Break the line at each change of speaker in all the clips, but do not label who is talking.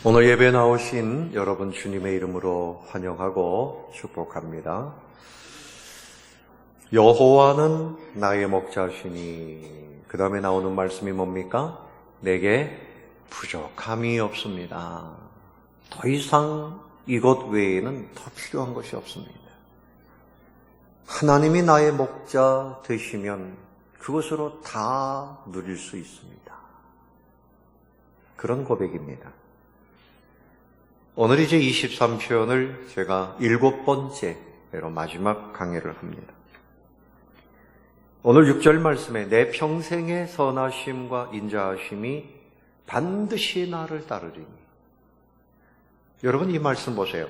오늘 예배 나오신 여러분 주님의 이름으로 환영하고 축복합니다. 여호와는 나의 목자시니, 그 다음에 나오는 말씀이 뭡니까? 내게 부족함이 없습니다. 더 이상 이것 외에는 더 필요한 것이 없습니다. 하나님이 나의 목자 되시면 그것으로 다 누릴 수 있습니다. 그런 고백입니다. 오늘 이제 23편을 제가 7번째로 마지막 강해를 합니다. 오늘 6절 말씀에 내 평생의 선하심과 인자하심이 반드시 나를 따르리니. 여러분 이 말씀 보세요.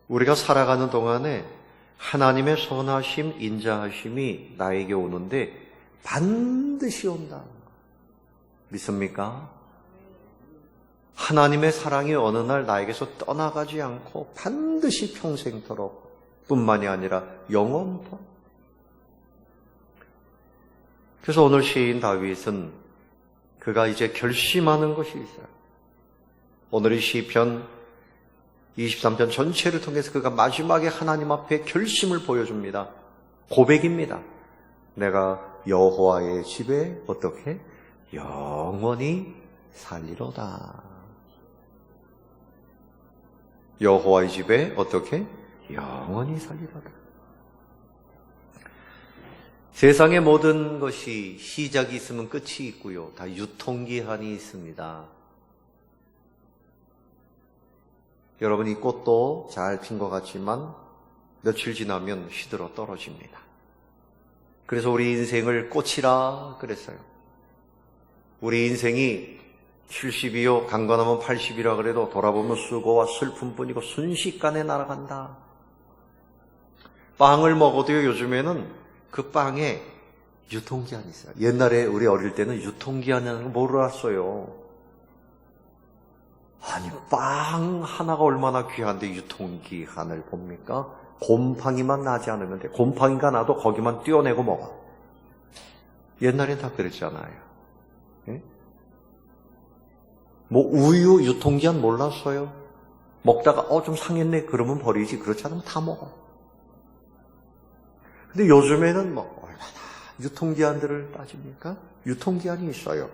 우리가 살아가는 동안에 하나님의 선하심, 인자하심이 나에게 오는데 반드시 온다. 믿습니까? 하나님의 사랑이 어느 날 나에게서 떠나가지 않고 반드시 평생토록 뿐만이 아니라 영원토록. 그래서 오늘 시인 다윗은 그가 이제 결심하는 것이 있어요. 오늘 이 시편 23편 전체를 통해서 그가 마지막에 하나님 앞에 결심을 보여줍니다. 고백입니다. 내가 여호와의 집에 어떻게? 영원히 살리로다. 여호와의 집에 어떻게? 영원히 살리로다. 세상의 모든 것이 시작이 있으면 끝이 있고요. 다 유통기한이 있습니다. 여러분 이 꽃도 잘 핀 것 같지만 며칠 지나면 시들어 떨어집니다. 그래서 우리 인생을 꽃이라 그랬어요. 우리 인생이 70이요 강건하면 80이라 그래도 돌아보면 수고와 슬픔뿐이고 순식간에 날아간다. 빵을 먹어도요 요즘에는 그 빵에 유통기한이 있어요. 옛날에 우리 어릴 때는 유통기한이라는 거 몰랐어요. 아니 빵 하나가 얼마나 귀한데 유통기한을 봅니까? 곰팡이만 나지 않으면 돼. 곰팡이가 나도 거기만 떼어내고 먹어. 옛날엔 다 그랬잖아요. 예? 뭐 우유 유통기한 몰랐어요. 먹다가 좀 상했네 그러면 버리지. 그렇지 않으면 다 먹어. 근데 요즘에는 뭐 얼마나 유통기한들을 따집니까? 유통기한이 있어요.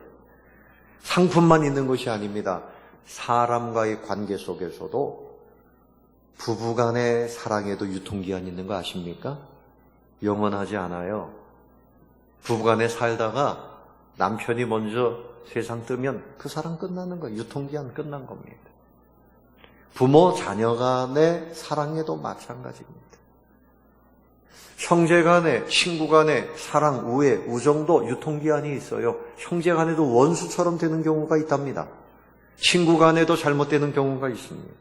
상품만 있는 것이 아닙니다. 사람과의 관계 속에서도 부부간의 사랑에도 유통기한이 있는 거 아십니까? 영원하지 않아요. 부부간에 살다가 남편이 먼저 세상 뜨면 그 사랑 끝나는 거예요. 유통기한 끝난 겁니다. 부모 자녀 간의 사랑에도 마찬가지입니다. 형제 간에 친구 간에 사랑, 우애, 우정도 유통기한이 있어요. 형제 간에도 원수처럼 되는 경우가 있답니다. 친구 간에도 잘못되는 경우가 있습니다.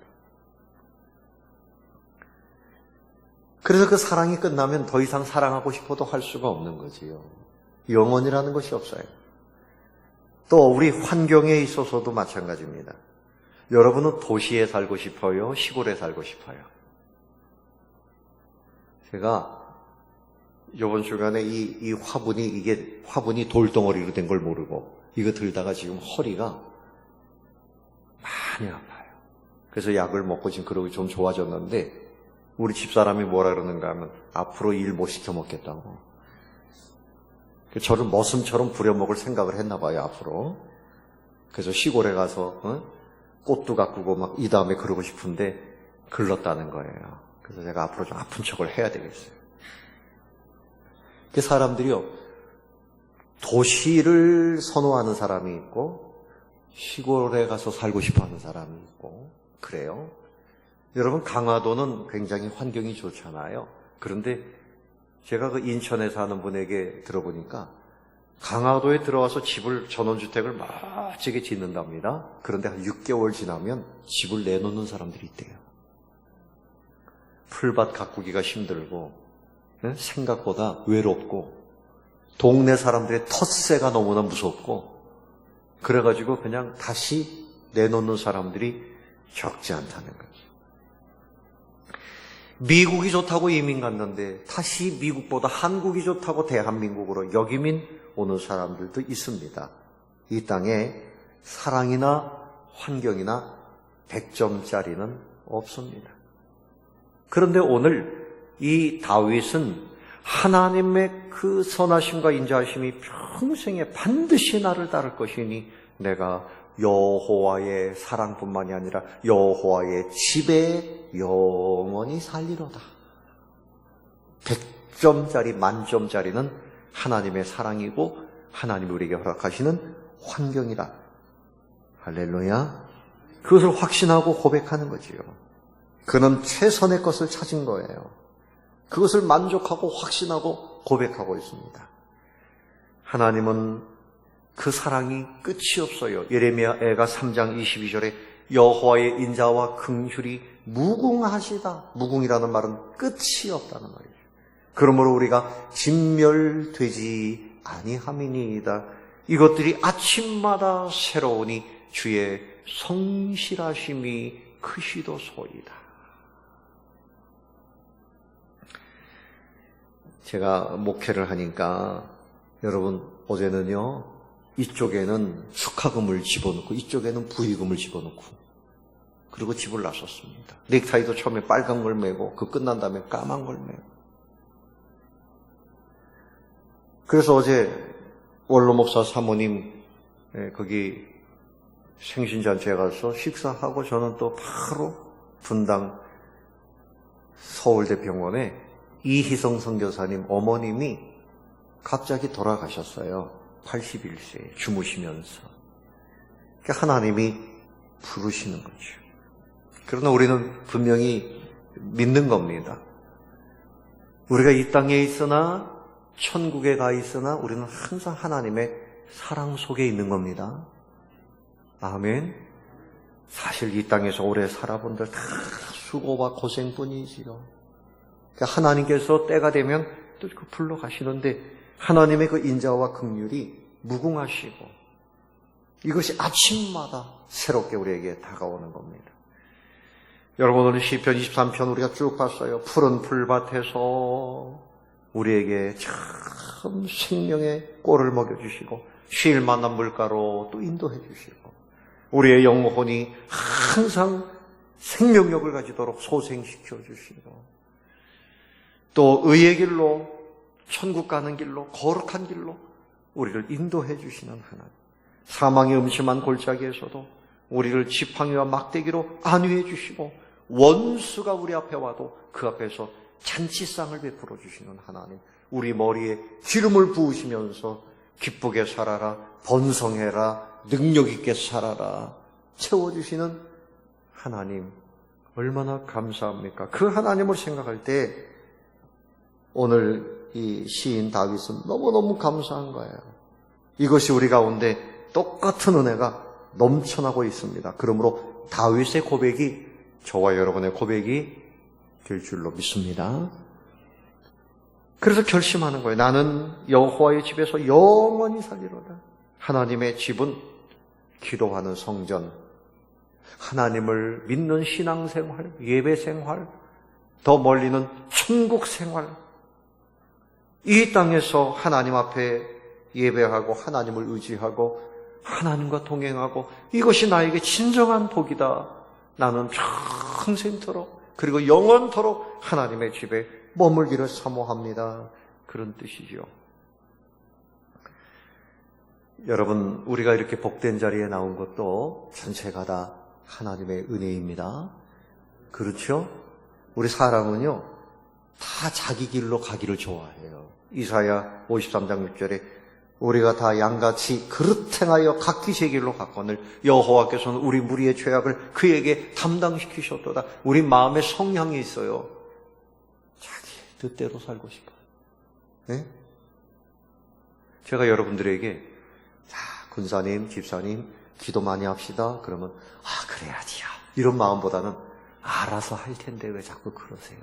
그래서 그 사랑이 끝나면 더 이상 사랑하고 싶어도 할 수가 없는 거지요. 영원이라는 것이 없어요. 또 우리 환경에 있어서도 마찬가지입니다. 여러분은 도시에 살고 싶어요? 시골에 살고 싶어요? 제가 이번 주간에 이 화분이 돌덩어리로 된 걸 모르고 이거 들다가 지금 허리가 많이 아파요. 그래서 약을 먹고 지금 그러고 좀 좋아졌는데 우리 집사람이 뭐라 그러는가 하면 앞으로 일 못 시켜 먹겠다고. 저를 머슴처럼 부려먹을 생각을 했나 봐요, 앞으로. 그래서 시골에 가서 꽃도 가꾸고 막 이 다음에 그러고 싶은데 글렀다는 거예요. 그래서 제가 앞으로 좀 아픈 척을 해야 되겠어요. 그 사람들이요, 도시를 선호하는 사람이 있고 시골에 가서 살고 싶어하는 사람이 있고 그래요. 여러분 강화도는 굉장히 환경이 좋잖아요. 그런데 제가 그 인천에 사는 분에게 들어보니까 강화도에 들어와서 집을 전원주택을 멋지게 짓는답니다. 그런데 한 6개월 지나면 집을 내놓는 사람들이 있대요. 풀밭 가꾸기가 힘들고 생각보다 외롭고 동네 사람들의 텃세가 너무나 무섭고 그래가지고 그냥 다시 내놓는 사람들이 적지 않다는 거죠. 미국이 좋다고 이민 갔는데 다시 미국보다 한국이 좋다고 대한민국으로 여기민 오는 사람들도 있습니다. 이 땅에 사랑이나 환경이나 100점짜리는 없습니다. 그런데 오늘 이 다윗은 하나님의 그 선하심과 인자하심이 평생에 반드시 나를 따를 것이니 내가 여호와의 사랑뿐만이 아니라 여호와의 집에 영원히 살리로다. 100점짜리 만점짜리는 하나님의 사랑이고 하나님이 우리에게 허락하시는 환경이다. 할렐루야. 그것을 확신하고 고백하는 거지요. 그는 최선의 것을 찾은 거예요. 그것을 만족하고 확신하고 고백하고 있습니다. 하나님은 그 사랑이 끝이 없어요. 예레미야 애가 3장 22절에 여호와의 인자와 긍휼이 무궁하시다. 무궁이라는 말은 끝이 없다는 말이죠. 그러므로 우리가 진멸되지 아니함이니이다. 이것들이 아침마다 새로우니 주의 성실하심이 크시도소이다. 제가 목회를 하니까 여러분 어제는요 이쪽에는 축하금을 집어넣고 이쪽에는 부의금을 집어넣고 그리고 집을 나섰습니다. 넥타이도 처음에 빨간 걸 매고 그 끝난 다음에 까만 걸 매고. 그래서 어제 원로 목사 사모님 거기 생신잔치에 가서 식사하고 저는 또 바로 분당 서울대병원에 이희성 선교사님 어머님이 갑자기 돌아가셨어요. 81세에 주무시면서. 그러니까 하나님이 부르시는 거죠. 그러나 우리는 분명히 믿는 겁니다. 우리가 이 땅에 있으나 천국에 가 있으나 우리는 항상 하나님의 사랑 속에 있는 겁니다. 아멘. 사실 이 땅에서 오래 살아본들 다 수고와 고생뿐이지요. 그러니까 하나님께서 때가 되면 또 불러가시는데 하나님의 그 인자와 긍휼이 무궁하시고 이것이 아침마다 새롭게 우리에게 다가오는 겁니다. 여러분 오늘 시편 23편 우리가 쭉 봤어요. 푸른 풀밭에서 우리에게 참 생명의 꼴을 먹여주시고 쉴 만한 물가로 또 인도해 주시고 우리의 영혼이 항상 생명력을 가지도록 소생시켜 주시고 또 의의 길로 천국 가는 길로 거룩한 길로 우리를 인도해 주시는 하나님. 사망의 음침한 골짜기에서도 우리를 지팡이와 막대기로 안위해 주시고 원수가 우리 앞에 와도 그 앞에서 잔치상을 베풀어 주시는 하나님. 우리 머리에 기름을 부으시면서 기쁘게 살아라, 번성해라, 능력 있게 살아라 채워주시는 하나님. 얼마나 감사합니까? 그 하나님을 생각할 때 오늘 이 시인 다윗은 너무너무 감사한 거예요. 이것이 우리 가운데 똑같은 은혜가 넘쳐나고 있습니다. 그러므로 다윗의 고백이 저와 여러분의 고백이 될 줄로 믿습니다. 그래서 결심하는 거예요. 나는 여호와의 집에서 영원히 살리로다. 하나님의 집은 기도하는 성전, 하나님을 믿는 신앙생활, 예배생활, 더 멀리는 천국생활. 이 땅에서 하나님 앞에 예배하고 하나님을 의지하고 하나님과 동행하고 이것이 나에게 진정한 복이다. 나는 평생토록 그리고 영원토록 하나님의 집에 머물기를 사모합니다. 그런 뜻이죠. 여러분 우리가 이렇게 복된 자리에 나온 것도 전체가 다 하나님의 은혜입니다. 그렇죠? 우리 사람은요 다 자기 길로 가기를 좋아해요. 이사야 53장 6절에 우리가 다 양같이 그릇 행하여 각기 제 길로 갔거늘 여호와께서는 우리 무리의 죄악을 그에게 담당시키셨도다. 우리 마음에 성향이 있어요. 자기 뜻대로 살고 싶어요. 네? 제가 여러분들에게 자, 군사님, 집사님 기도 많이 합시다. 그러면 그래야지요. 이런 마음보다는 알아서 할 텐데 왜 자꾸 그러세요?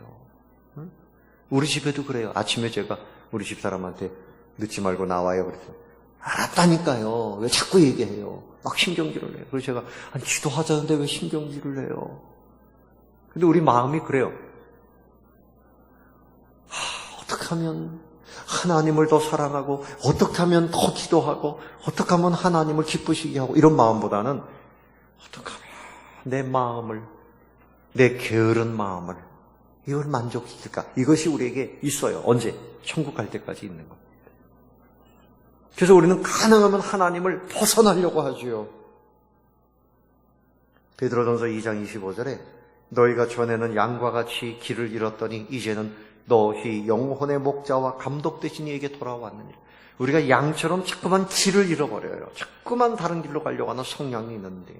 응? 우리 집에도 그래요. 아침에 제가 우리 집사람한테 늦지 말고 나와요. 그래서 알았다니까요. 왜 자꾸 얘기해요? 막 신경질을 내요. 그래서 제가 기도하자는데 왜 신경질을 내요? 근데 우리 마음이 그래요. 어떻게 하면 하나님을 더 사랑하고 어떻게 하면 더 기도하고 어떻게 하면 하나님을 기쁘시게 하고 이런 마음보다는 어떻게 하면 내 마음을, 내 게으른 마음을 이걸 만족시킬까? 이것이 우리에게 있어요. 언제? 천국 갈 때까지 있는 겁니다. 그래서 우리는 가능하면 하나님을 벗어나려고 하지요. 베드로전서 2장 25절에 너희가 전에는 양과 같이 길을 잃었더니 이제는 너희 영혼의 목자와 감독 되신 이에게 돌아왔느니. 우리가 양처럼 자꾸만 길을 잃어버려요. 자꾸만 다른 길로 가려고 하는 성향이 있는데,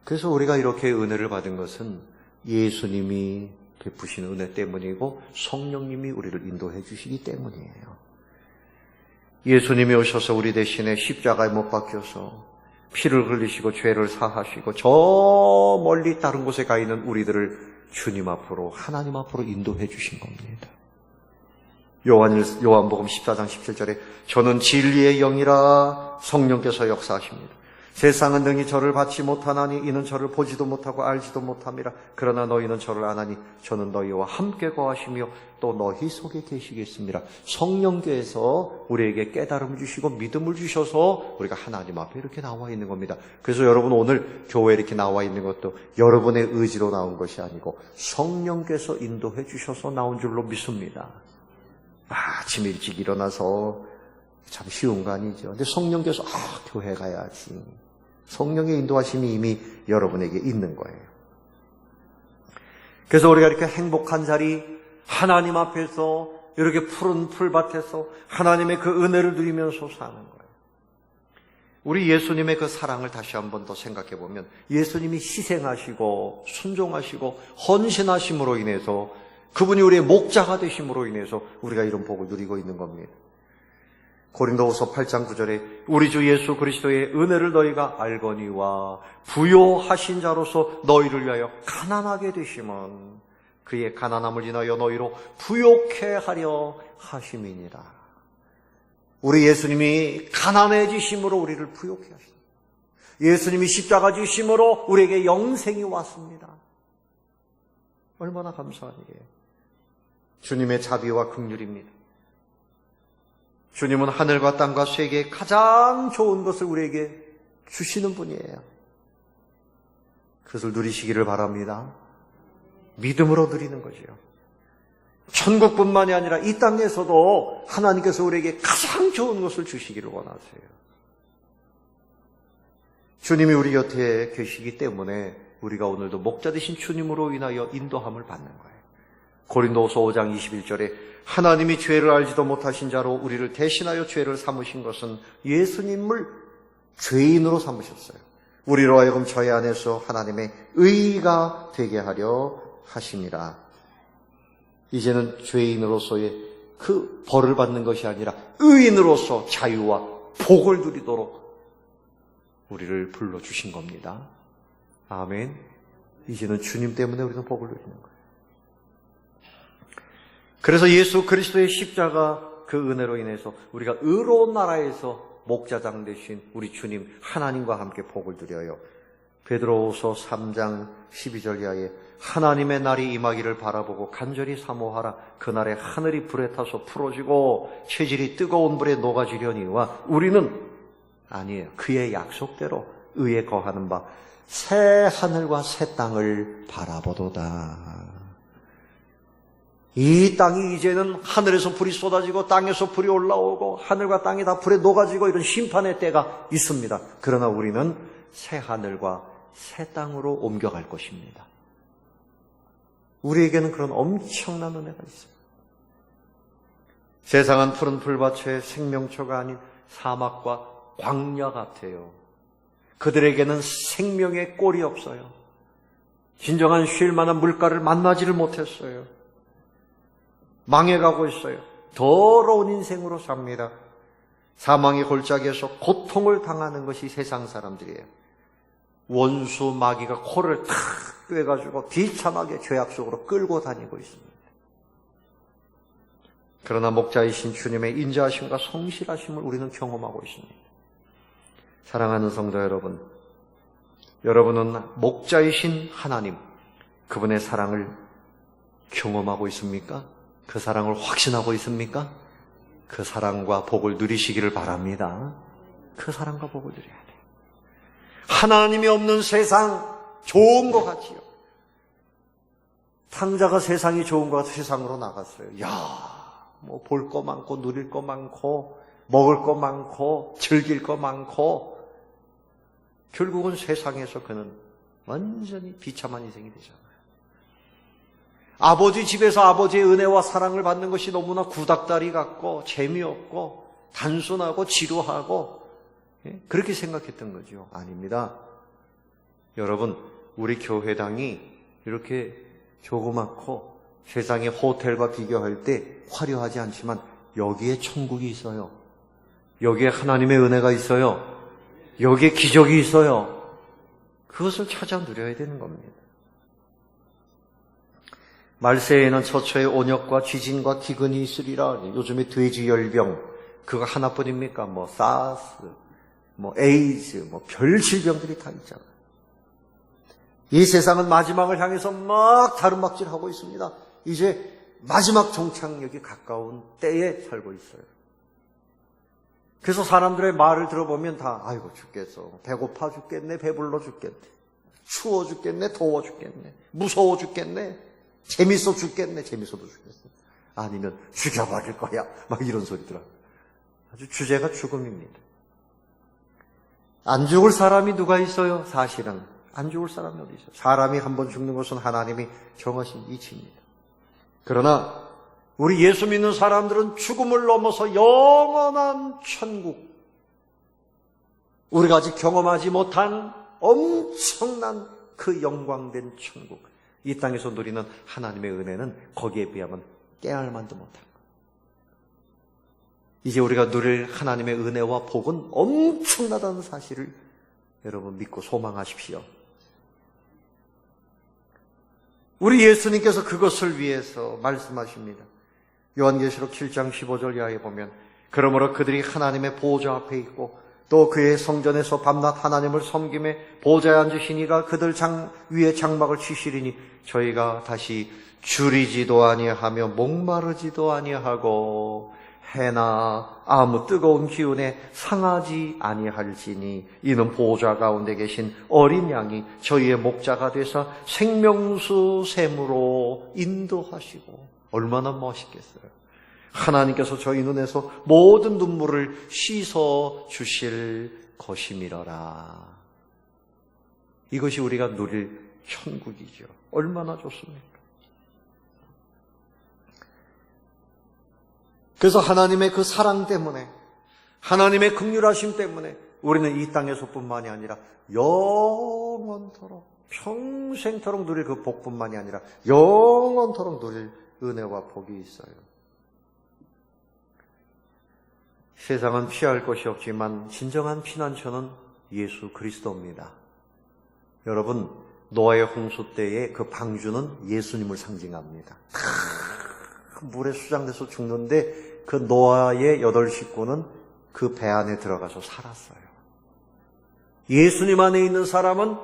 그래서 우리가 이렇게 은혜를 받은 것은 예수님이 베푸신 은혜 때문이고 성령님이 우리를 인도해 주시기 때문이에요. 예수님이 오셔서 우리 대신에 십자가에 못 박혀서 피를 흘리시고 죄를 사하시고 저 멀리 다른 곳에 가 있는 우리들을 주님 앞으로, 하나님 앞으로 인도해 주신 겁니다. 요한복음 14장 17절에 저는 진리의 영이라 성령께서 역사하십니다. 세상은 능히 저를 받지 못하나니 이는 저를 보지도 못하고 알지도 못함이라. 그러나 너희는 저를 아나니 저는 너희와 함께 거하시며 또 너희 속에 계시겠습니다. 성령께서 우리에게 깨달음 주시고 믿음을 주셔서 우리가 하나님 앞에 이렇게 나와 있는 겁니다. 그래서 여러분 오늘 교회에 이렇게 나와 있는 것도 여러분의 의지로 나온 것이 아니고 성령께서 인도해 주셔서 나온 줄로 믿습니다. 아침 일찍 일어나서 참 쉬운 거 아니죠. 근데 성령께서 교회 가야지. 성령의 인도하심이 이미 여러분에게 있는 거예요. 그래서 우리가 이렇게 행복한 자리, 하나님 앞에서 이렇게 푸른 풀밭에서 하나님의 그 은혜를 누리면서 사는 거예요. 우리 예수님의 그 사랑을 다시 한 번 더 생각해 보면 예수님이 희생하시고 순종하시고 헌신하심으로 인해서, 그분이 우리의 목자가 되심으로 인해서 우리가 이런 복을 누리고 있는 겁니다. 고린도후서 8장 9절에 우리 주 예수 그리스도의 은혜를 너희가 알거니와 부요하신 자로서 너희를 위하여 가난하게 되심은 그의 가난함을 인하여 너희로 부요케 하려 하심이니라. 우리 예수님이 가난해지심으로 우리를 부요케 하십니다. 예수님이 십자가 지심으로 우리에게 영생이 왔습니다. 얼마나 감사한 일이에요. 주님의 자비와 긍휼입니다. 주님은 하늘과 땅과 세계에 가장 좋은 것을 우리에게 주시는 분이에요. 그것을 누리시기를 바랍니다. 믿음으로 누리는 거지요. 천국뿐만이 아니라 이 땅에서도 하나님께서 우리에게 가장 좋은 것을 주시기를 원하세요. 주님이 우리 곁에 계시기 때문에 우리가 오늘도 목자 되신 주님으로 인하여 인도함을 받는 거예요. 고린도후서 5장 21절에 하나님이 죄를 알지도 못하신 자로 우리를 대신하여 죄를 삼으신 것은 예수님을 죄인으로 삼으셨어요. 우리로 하여금 저희 안에서 하나님의 의가 되게 하려 하심이라. 이제는 죄인으로서의 그 벌을 받는 것이 아니라 의인으로서 자유와 복을 누리도록 우리를 불러주신 겁니다. 아멘. 이제는 주님 때문에 우리는 복을 누리는 거예요. 그래서 예수 그리스도의 십자가 그 은혜로 인해서 우리가 의로운 나라에서 목자장 되신 우리 주님 하나님과 함께 복을 누려요. 베드로후서 3장 12절 이하에 하나님의 날이 임하기를 바라보고 간절히 사모하라. 그날에 하늘이 불에 타서 풀어지고 체질이 뜨거운 불에 녹아지려니와 우리는 아니에요. 그의 약속대로 의에 거하는 바 새 하늘과 새 땅을 바라보도다. 이 땅이 이제는 하늘에서 불이 쏟아지고 땅에서 불이 올라오고 하늘과 땅이 다 불에 녹아지고 이런 심판의 때가 있습니다. 그러나 우리는 새 하늘과 새 땅으로 옮겨갈 것입니다. 우리에게는 그런 엄청난 은혜가 있습니다. 세상은 푸른 풀밭의 생명초가 아닌 사막과 광야 같아요. 그들에게는 생명의 꼴이 없어요. 진정한 쉴 만한 물가를 만나지를 못했어요. 망해가고 있어요. 더러운 인생으로 삽니다. 사망의 골짜기에서 고통을 당하는 것이 세상 사람들이에요. 원수 마귀가 코를 탁 꿰가지고 비참하게 죄악 속으로 끌고 다니고 있습니다. 그러나 목자이신 주님의 인자하심과 성실하심을 우리는 경험하고 있습니다. 사랑하는 성도 여러분, 여러분은 목자이신 하나님, 그분의 사랑을 경험하고 있습니까? 그 사랑을 확신하고 있습니까? 그 사랑과 복을 누리시기를 바랍니다. 그 사랑과 복을 누려야 돼요. 하나님이 없는 세상 좋은 것 같지요. 탕자가 세상이 좋은 것 같아 세상으로 나갔어요. 뭐 볼 거 많고 누릴 거 많고 먹을 거 많고 즐길 거 많고 결국은 세상에서 그는 완전히 비참한 인생이 되잖아요. 아버지 집에서 아버지의 은혜와 사랑을 받는 것이 너무나 구닥다리 같고 재미없고 단순하고 지루하고 그렇게 생각했던 거죠. 아닙니다. 여러분, 우리 교회당이 이렇게 조그맣고 세상의 호텔과 비교할 때 화려하지 않지만 여기에 천국이 있어요. 여기에 하나님의 은혜가 있어요. 여기에 기적이 있어요. 그것을 찾아 누려야 되는 겁니다. 말세에는 처처에 온역과 쥐진과 기근이 있으리라. 요즘에 돼지열병 그거 하나뿐입니까? 뭐 사스, 뭐 에이즈, 뭐 별 질병들이 다 있잖아요. 이 세상은 마지막을 향해서 막 다름박질하고 있습니다. 이제 마지막 종착역이 가까운 때에 살고 있어요. 그래서 사람들의 말을 들어보면 다 아이고 죽겠어, 배고파 죽겠네, 배불러 죽겠네, 추워 죽겠네, 더워 죽겠네, 무서워 죽겠네, 재밌어 죽겠네, 재밌어도 죽겠어, 아니면 죽여버릴 거야, 막 이런 소리더라고요. 아주 주제가 죽음입니다. 안 죽을 사람이 누가 있어요? 사실은 안 죽을 사람이 어디 있어요? 사람이 한번 죽는 것은 하나님이 정하신 이치입니다. 그러나 우리 예수 믿는 사람들은 죽음을 넘어서 영원한 천국, 우리가 아직 경험하지 못한 엄청난 그 영광된 천국, 이 땅에서 누리는 하나님의 은혜는 거기에 비하면 깨알만도 못한 것. 이제 우리가 누릴 하나님의 은혜와 복은 엄청나다는 사실을 여러분 믿고 소망하십시오. 우리 예수님께서 그것을 위해서 말씀하십니다. 요한계시록 7장 15절 이하에 보면, 그러므로 그들이 하나님의 보좌 앞에 있고 또 그의 성전에서 밤낮 하나님을 섬김에 보좌에 앉으시니가 그들 위에 장막을 치시리니 저희가 다시 줄이지도 아니하며 목마르지도 아니하고 해나 아무 뜨거운 기운에 상하지 아니할지니 이는 보좌 가운데 계신 어린 양이 저희의 목자가 되사 생명수 샘으로 인도하시고. 얼마나 멋있겠어요. 하나님께서 저희 눈에서 모든 눈물을 씻어 주실 것이미러라. 이것이 우리가 누릴 천국이죠. 얼마나 좋습니까? 그래서 하나님의 그 사랑 때문에, 하나님의 긍휼하심 때문에 우리는 이 땅에서뿐만이 아니라 영원토록, 평생토록 누릴 그 복뿐만이 아니라 영원토록 누릴 은혜와 복이 있어요. 세상은 피할 것이 없지만 진정한 피난처는 예수 그리스도입니다. 여러분, 노아의 홍수 때의 그 방주는 예수님을 상징합니다. 물에 수장돼서 죽는데 그 노아의 8 식구는 그 배 안에 들어가서 살았어요. 예수님 안에 있는 사람은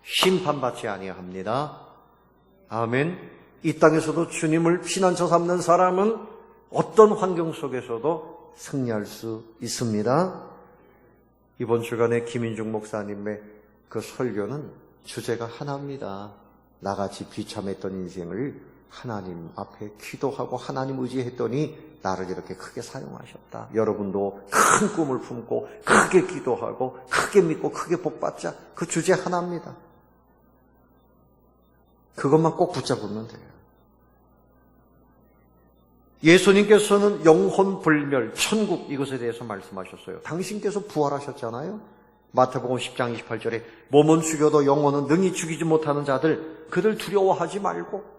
심판받지 아니합니다. 아멘. 이 땅에서도 주님을 피난처 삼는 사람은 어떤 환경 속에서도 승리할 수 있습니다. 이번 주간에 김인중 목사님의 그 설교는 주제가 하나입니다. 나같이 비참했던 인생을 하나님 앞에 기도하고 하나님 의지했더니 나를 이렇게 크게 사용하셨다. 여러분도 큰 꿈을 품고 크게 기도하고 크게 믿고 크게 복받자. 그 주제 하나입니다. 그것만 꼭 붙잡으면 돼요. 예수님께서는 영혼 불멸, 천국 이것에 대해서 말씀하셨어요. 당신께서 부활하셨잖아요. 마태복음 10장 28절에 몸은 죽여도 영혼은 능히 죽이지 못하는 자들, 그들 두려워하지 말고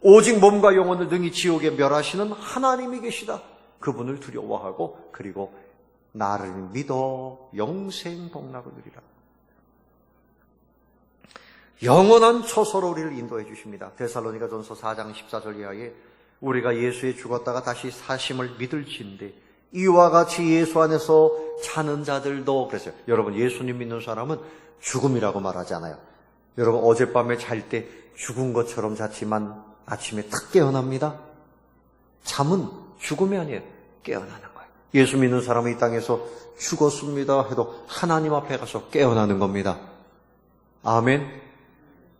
오직 몸과 영혼을 능히 지옥에 멸하시는 하나님이 계시다. 그분을 두려워하고 그리고 나를 믿어 영생 복락을 누리라. 영원한 처소로 우리를 인도해 주십니다. 데살로니가전서 4장 14절 이하에 우리가 예수에 죽었다가 다시 사심을 믿을진데 이와 같이 예수 안에서 자는 자들도 그랬어요. 여러분, 예수님 믿는 사람은 죽음이라고 말하지 않아요. 여러분, 어젯밤에 잘 때 죽은 것처럼 잤지만 아침에 탁 깨어납니다. 잠은 죽음이 아니에요. 깨어나는 거예요. 예수 믿는 사람은 이 땅에서 죽었습니다 해도 하나님 앞에 가서 깨어나는 겁니다. 아멘.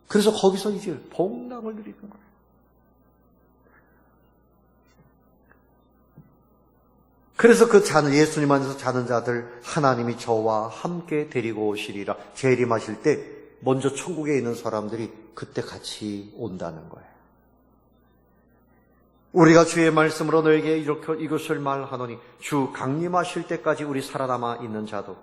그래서 거기서 이제 복락을 누리는 거예요. 그래서 그 자는, 예수님 안에서 자는 자들 하나님이 저와 함께 데리고 오시리라. 재림하실 때 먼저 천국에 있는 사람들이 그때 같이 온다는 거예요. 우리가 주의 말씀으로 너에게 이것을 말하노니 주 강림하실 때까지 우리 살아남아 있는 자도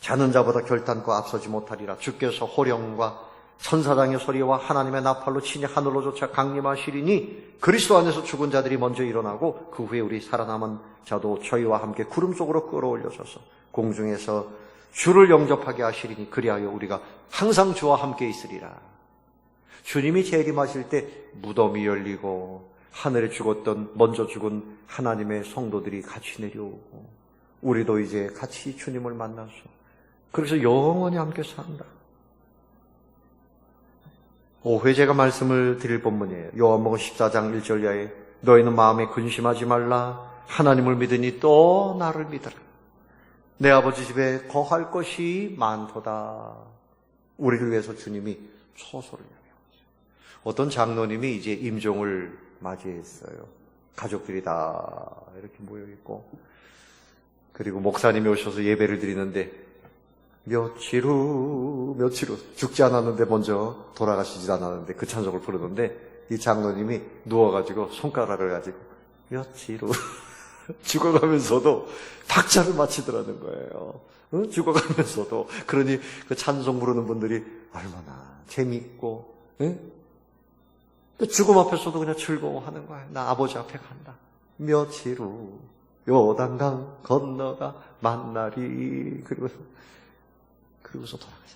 자는 자보다 결단코 앞서지 못하리라. 주께서 호령과 천사장의 소리와 하나님의 나팔로 친히 하늘로 쫓아 강림하시리니 그리스도 안에서 죽은 자들이 먼저 일어나고 그 후에 우리 살아남은 자도 저희와 함께 구름 속으로 끌어올려져서 공중에서 주를 영접하게 하시리니 그리하여 우리가 항상 주와 함께 있으리라. 주님이 재림하실 때 무덤이 열리고 하늘에 죽었던 먼저 죽은 하나님의 성도들이 같이 내려오고 우리도 이제 같이 주님을 만나서 그래서 영원히 함께 산다. 5회 제가 말씀을 드릴 본문이에요. 요한복음 14장 1절 이하에 너희는 마음에 근심하지 말라. 하나님을 믿으니 또 나를 믿으라. 내 아버지 집에 거할 것이 많도다. 우리를 위해서 주님이 처소를 향해왔어요. 어떤 장로님이 이제 임종을 맞이했어요. 가족들이 다 이렇게 모여있고 그리고 목사님이 오셔서 예배를 드리는데 며칠 후 죽지 않았는데 먼저 돌아가시지 않았는데 그 찬송을 부르는데 이 장로님이 누워가지고 손가락을 가지고 며칠 후 죽어가면서도 박자를 맞추더라는 거예요. 응? 죽어가면서도. 그러니 그 찬송 부르는 분들이 얼마나 재미있고 응? 죽음 앞에서도 그냥 즐거워하는 거야. 나 아버지 앞에 간다. 며칠 후 요단강 건너가 만나리. 그리고서 돌아가셨다.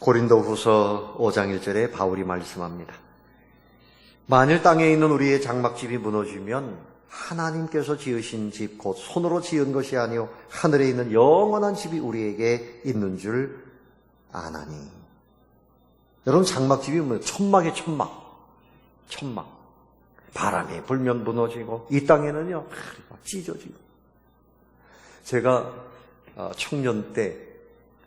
고린도후서 5장 1절에 바울이 말씀합니다. 만일 땅에 있는 우리의 장막집이 무너지면 하나님께서 지으신 집 곧 손으로 지은 것이 아니요 하늘에 있는 영원한 집이 우리에게 있는 줄 아나니. 여러분 장막집이 뭐예요? 천막의 천막. 바람이 불면 무너지고 이 땅에는요 찢어지고. 제가 청년 때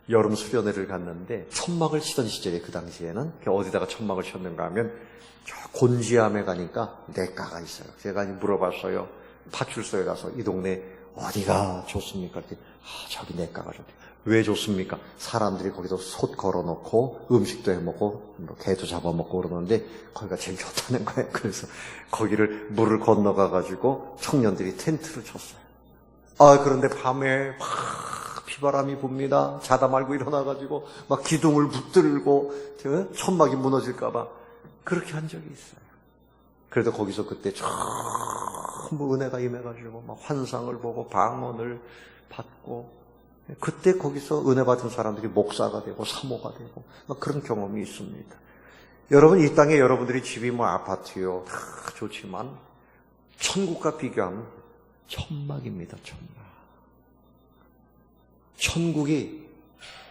여름 수련회를 갔는데 천막을 치던 시절에 그 당시에는 어디다가 천막을 쳤는가 하면 저 곤지암에 가니까 냇가가 있어요. 제가 물어봤어요. 파출소에 가서 이 동네 어디가 좋습니까? 그랬더니 저기 냇가가 좋대요. 왜 좋습니까? 사람들이 거기서 솥 걸어놓고 음식도 해먹고 개도 잡아먹고 그러는데 거기가 제일 좋다는 거예요. 그래서 거기를 물을 건너가가지고 청년들이 텐트를 쳤어요. 그런데 밤에 막 비바람이 붑니다. 자다 말고 일어나가지고 막 기둥을 붙들고 천막이 무너질까봐 그렇게 한 적이 있어요. 그래도 거기서 그때 전부 은혜가 임해가지고 막 환상을 보고 방언을 받고 그때 거기서 은혜 받은 사람들이 목사가 되고 사모가 되고 막 그런 경험이 있습니다. 여러분 이 땅에 여러분들이 집이 뭐 아파트요 다 좋지만 천국과 비교하면 천막입니다. 천국이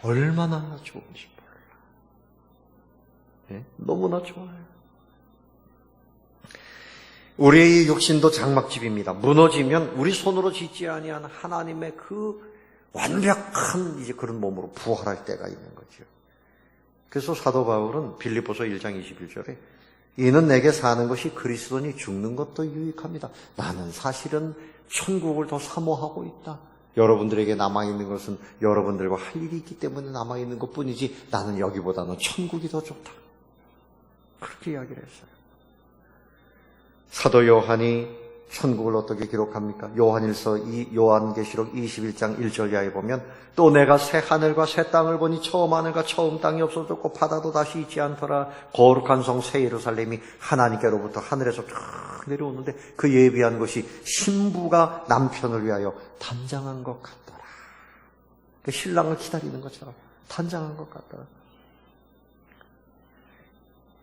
얼마나 좋은지 몰라. 네? 너무나 좋아요. 우리의 육신도 장막집입니다. 무너지면 우리 손으로 짓지 아니한 하나님의 그 완벽한 이제 그런 몸으로 부활할 때가 있는 거죠. 그래서 사도 바울은 빌립보서 1장 21절에 이는 내게 사는 것이 그리스도니 죽는 것도 유익합니다. 나는 사실은 천국을 더 사모하고 있다. 여러분들에게 남아있는 것은 여러분들과 할 일이 있기 때문에 남아있는 것뿐이지 나는 여기보다는 천국이 더 좋다. 그렇게 이야기를 했어요. 사도 요한이 천국을 어떻게 기록합니까? 요한계시록 21장 1절 이하에 보면 또 내가 새 하늘과 새 땅을 보니 처음 하늘과 처음 땅이 없어졌고 바다도 다시 있지 않더라. 거룩한 성 새 예루살렘이 하나님께로부터 하늘에서 쫙 내려오는데 그 예비한 것이 신부가 남편을 위하여 단장한 것 같더라. 그 신랑을 기다리는 것처럼 단장한 것 같더라.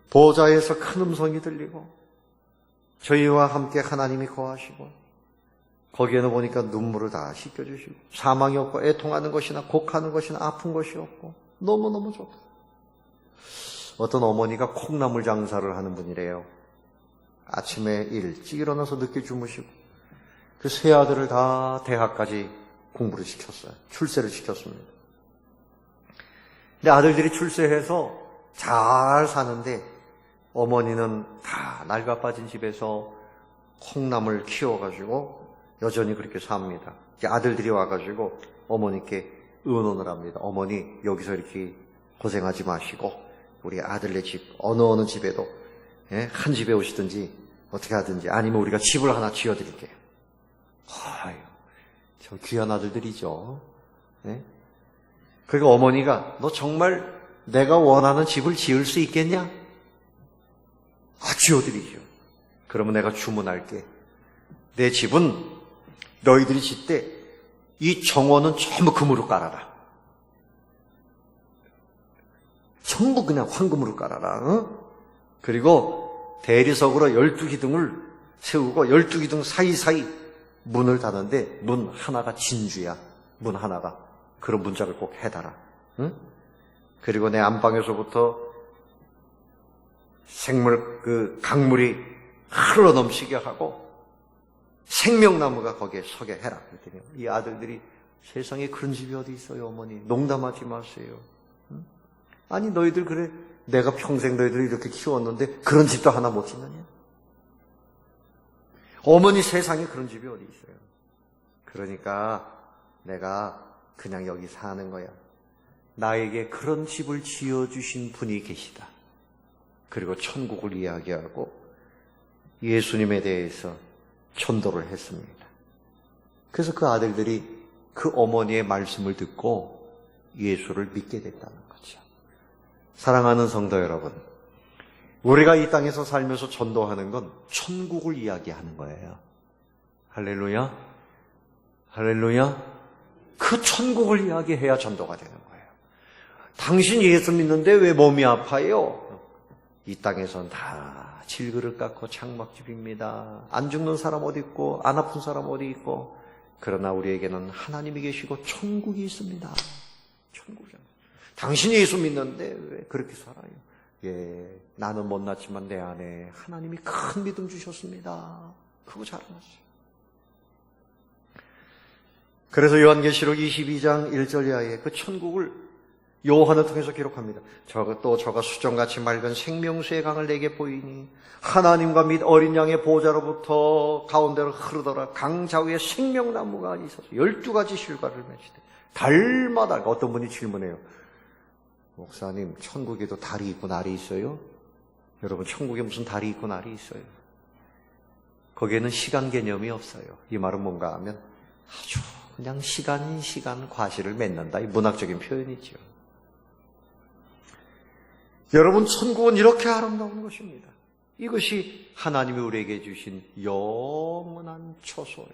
보좌에서 큰 음성이 들리고 저희와 함께 하나님이 거하시고 거기에는 보니까 눈물을 다 씻겨주시고 사망이 없고 애통하는 것이나 곡하는 것이나 아픈 것이 없고 너무너무 좋다. 어떤 어머니가 콩나물 장사를 하는 분이래요. 아침에 일찍 일어나서 늦게 주무시고 그 세 아들을 다 대학까지 공부를 시켰어요. 출세를 시켰습니다. 근데 아들들이 출세해서 잘 사는데 어머니는 다 낡아 빠진 집에서 콩나물 키워가지고 여전히 그렇게 삽니다. 이제 아들들이 와가지고 어머니께 의논을 합니다. 어머니 여기서 이렇게 고생하지 마시고 우리 아들네 집 어느 집에도 한 집에 오시든지 어떻게 하든지 아니면 우리가 집을 하나 지어드릴게요. 아유, 참 귀한 아들들이죠. 그리고 어머니가 너 정말 내가 원하는 집을 지을 수 있겠냐? 지어드리죠. 그러면 내가 주문할게. 내 집은 너희들이 짓되 이 정원은 전부 금으로 깔아라. 전부 그냥 황금으로 깔아라. 응? 그리고 대리석으로 12기둥을 세우고 12기둥 사이사이 문을 닫는데 문 하나가 진주야. 문 하나가. 그런 문짝을 꼭 해달라. 응? 그리고 내 안방에서부터 강물이 흘러 넘치게 하고 생명나무가 거기에 서게 해라. 그랬더니 이 아들들이 세상에 그런 집이 어디 있어요, 어머니. 농담하지 마세요. 응? 아니 너희들 그래 내가 평생 너희들 이렇게 키웠는데 그런 집도 하나 못 짓느냐? 어머니 세상에 그런 집이 어디 있어요. 그러니까 내가 그냥 여기 사는 거야. 나에게 그런 집을 지어주신 분이 계시다. 그리고 천국을 이야기하고 예수님에 대해서 전도를 했습니다. 그래서 그 아들들이 그 어머니의 말씀을 듣고 예수를 믿게 됐다는 거죠. 사랑하는 성도 여러분, 우리가 이 땅에서 살면서 전도하는 건 천국을 이야기하는 거예요. 할렐루야, 할렐루야. 그 천국을 이야기해야 전도가 되는 거예요. 당신 예수 믿는데 왜 몸이 아파요? 이 땅에선 다 질그릇 깎고 장막집입니다. 안 죽는 사람 어디 있고 안 아픈 사람 어디 있고. 그러나 우리에게는 하나님이 계시고 천국이 있습니다. 천국이잖아요. 당신이 예수 믿는데 왜 그렇게 살아요? 예, 나는 못났지만 내 안에 하나님이 큰 믿음 주셨습니다. 그거 자랑하세요. 그래서 요한계시록 22장 1절 이하에 그 천국을 요한을 통해서 기록합니다. 저가 수정같이 맑은 생명수의 강을 내게 보이니 하나님과 및 어린 양의 보좌로부터 가운데로 흐르더라. 강 좌우에 생명나무가 있어서 12가지 실과를 맺히되 달마다. 어떤 분이 질문해요. 목사님, 천국에도 달이 있고 날이 있어요? 여러분, 천국에 무슨 달이 있고 날이 있어요? 거기에는 시간 개념이 없어요. 이 말은 뭔가 하면 아주 그냥 시간 과시를 맺는다. 이 문학적인 표현이죠. 여러분, 천국은 이렇게 아름다운 것입니다. 이것이 하나님이 우리에게 주신 영원한 처소예요.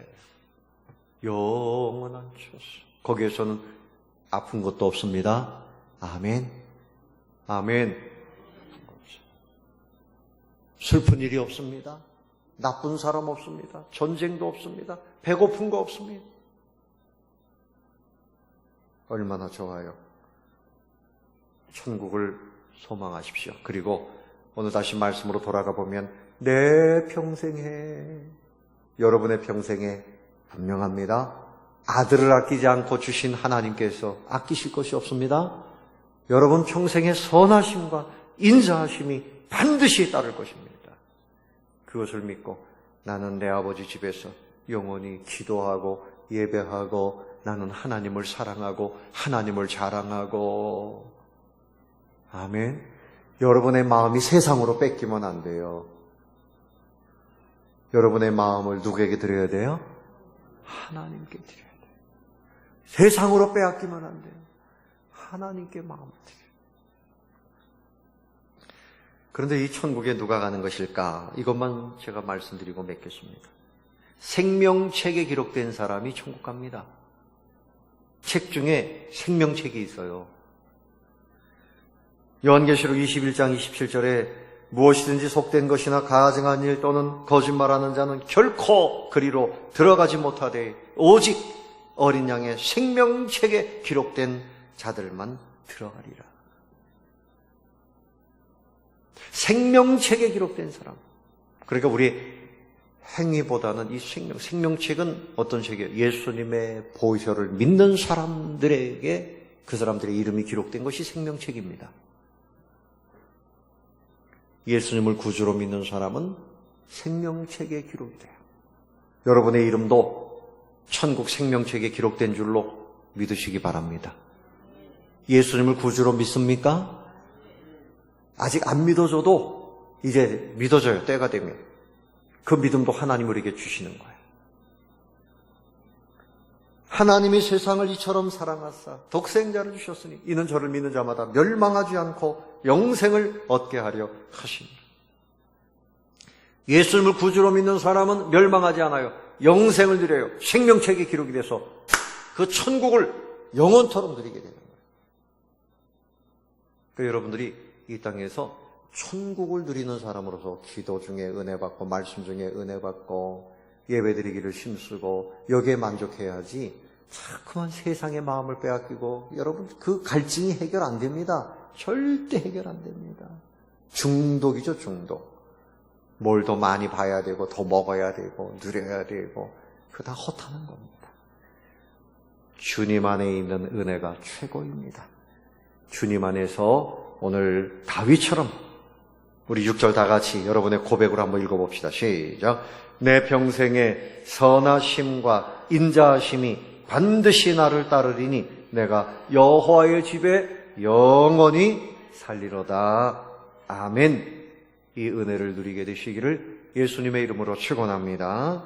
영원한 처소. 거기에서는 아픈 것도 없습니다. 아멘. 아멘. 슬픈 일이 없습니다. 나쁜 사람 없습니다. 전쟁도 없습니다. 배고픈 거 없습니다. 얼마나 좋아요. 천국을 소망하십시오. 그리고 오늘 다시 말씀으로 돌아가 보면 내 평생에, 여러분의 평생에 분명합니다. 아들을 아끼지 않고 주신 하나님께서 아끼실 것이 없습니다. 여러분 평생의 선하심과 인자하심이 반드시 따를 것입니다. 그것을 믿고 나는 내 아버지 집에서 영원히 기도하고 예배하고 나는 하나님을 사랑하고 하나님을 자랑하고. 아멘. 여러분의 마음이 세상으로 뺏기면 안 돼요. 여러분의 마음을 누구에게 드려야 돼요? 하나님께 드려야 돼요. 세상으로 빼앗기면 안 돼요. 하나님께 마음을 드려요. 그런데 이 천국에 누가 가는 것일까? 이것만 제가 말씀드리고 맺겠습니다. 생명책에 기록된 사람이 천국 갑니다. 책 중에 생명책이 있어요. 요한계시록 21장 27절에 무엇이든지 속된 것이나 가증한 일 또는 거짓말하는 자는 결코 그리로 들어가지 못하되 오직 어린 양의 생명책에 기록된 자들만 들어가리라. 생명책에 기록된 사람. 그러니까 우리 행위보다는 이 생명책은 어떤 책이에요? 예수님의 보혈을 믿는 사람들에게 그 사람들의 이름이 기록된 것이 생명책입니다. 예수님을 구주로 믿는 사람은 생명책에 기록이 돼요. 여러분의 이름도 천국 생명책에 기록된 줄로 믿으시기 바랍니다. 예수님을 구주로 믿습니까? 아직 안 믿어져도 이제 믿어져요. 때가 되면. 그 믿음도 하나님 우리에게 주시는 거예요. 하나님이 세상을 이처럼 사랑하사 독생자를 주셨으니 이는 저를 믿는 자마다 멸망하지 않고 영생을 얻게 하려 하십니다. 예수님을 구주로 믿는 사람은 멸망하지 않아요. 영생을 누려요. 생명책에 기록이 돼서 그 천국을 영원토록 누리게 되는 거예요. 그러니까 여러분들이 이 땅에서 천국을 누리는 사람으로서 기도 중에 은혜 받고 말씀 중에 은혜 받고 예배 드리기를 힘쓰고 여기에 만족해야지 자꾸만 세상의 마음을 빼앗기고 여러분 그 갈증이 해결 안 됩니다. 절대 해결 안 됩니다. 중독이죠, 중독. 뭘 더 많이 봐야 되고 더 먹어야 되고 누려야 되고 그거 다 허탄한 겁니다. 주님 안에 있는 은혜가 최고입니다. 주님 안에서 오늘 다윗처럼 우리 6절 다 같이 여러분의 고백으로 한번 읽어봅시다. 시작. 내 평생의 선하심과 인자하심이 반드시 나를 따르리니 내가 여호와의 집에 영원히 살리로다. 아멘. 이 은혜를 누리게 되시기를 예수님의 이름으로 축원합니다.